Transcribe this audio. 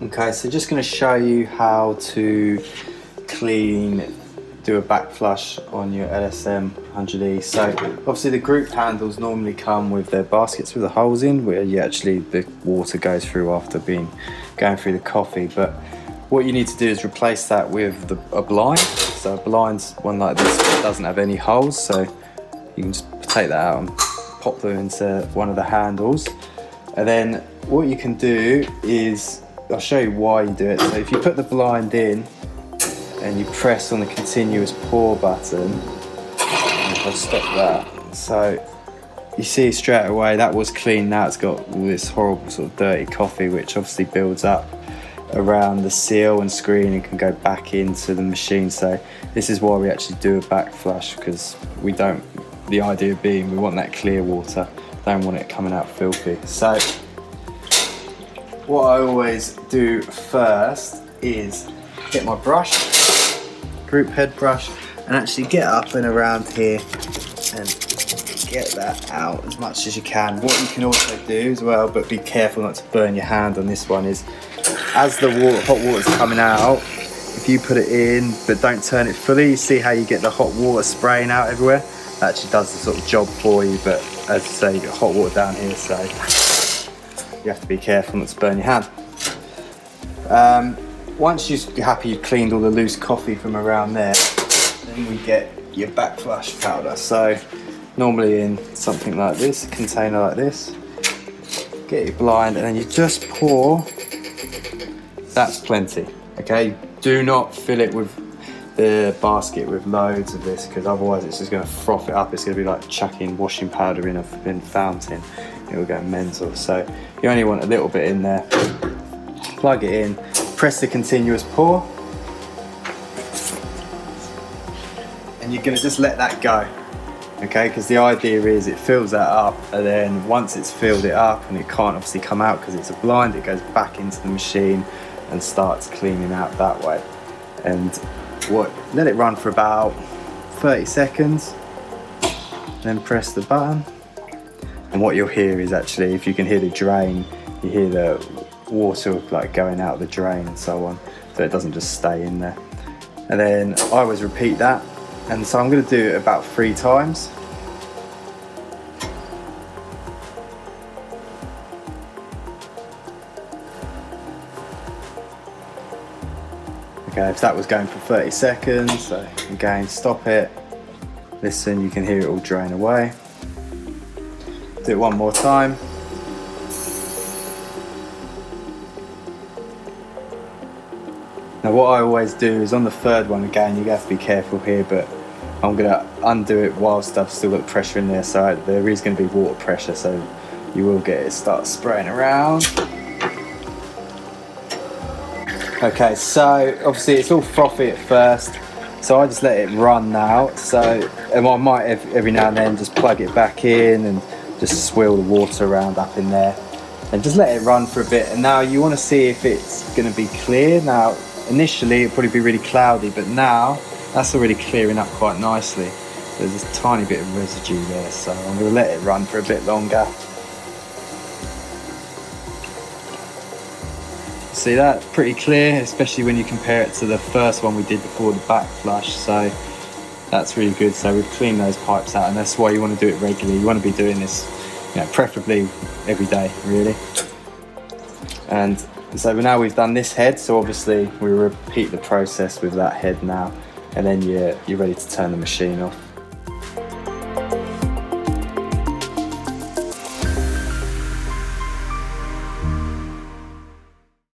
Okay, so just going to show you how to do a back flush on your LSM100E. So obviously the group handles normally come with their baskets with the holes in, where the water goes through after going through the coffee. But what you need to do is replace that with a blind. So a blind's one like this that doesn't have any holes, so you can just take that out and pop them into one of the handles. And then what you can do is, I'll show you why you do it. So if you put the blind in and you press on the continuous pour button, I'll stop that. So you see straight away that was clean. Now it's got all this horrible sort of dirty coffee, which obviously builds up around the seal and screen and can go back into the machine. So this is why we actually do a back flush, because the idea being we want that clear water, don't want it coming out filthy. So what I always do first is get my brush, group head brush, and actually get up and around here and get that out as much as you can. What you can also do as well, but be careful not to burn your hand on this one, is as the hot water's coming out, if you put it in but don't turn it fully, you see how you get the hot water spraying out everywhere? That actually does the sort of job for you, but as I say, you get hot water down here, so you have to be careful not to burn your hand. Once you're happy you've cleaned all the loose coffee from around there, then we get your back flush powder. So normally in something like this, a container like this, get your blind and then you just pour. That's plenty, okay? Do not fill it with the basket with loads of this, because otherwise it's just going to froth it up. It's going to be like chucking washing powder in a fountain. It will go mental. So you only want a little bit in there. Plug it in, press the continuous pour, and you're going to just let that go, okay? Because the idea is it fills that up, and then once it's filled it up and it can't obviously come out because it's a blind, it goes back into the machine and starts cleaning out that way. And let it run for about 30 seconds, then press the button. And what you'll hear is actually, if you can hear the drain, you hear the water like going out of the drain and so on, so it doesn't just stay in there. And then I always repeat that, and so I'm going to do it about 3 times. Okay, if that was going for 30 seconds, so again, stop it, listen, you can hear it all drain away. Do it one more time. Now what I always do is on the third one, again, you have to be careful here, but I'm going to undo it whilst I've still got pressure in there, so there is going to be water pressure, so you will get it start spraying around. Okay, so obviously it's all frothy at first, so I just let it run now. And I might every now and then just plug it back in and just swill the water around up in there and just let it run for a bit. And now you want to see if it's going to be clear. Now initially it'll probably be really cloudy, but now that's already clearing up quite nicely. There's this tiny bit of residue there, so I'm going to let it run for a bit longer. See, that's pretty clear, especially when you compare it to the first one we did before the back flush, so that's really good. So we've cleaned those pipes out, and that's why you want to do it regularly. You want to be doing this, preferably every day, really. And so now we've done this head, so obviously we repeat the process with that head now, and then you're ready to turn the machine off.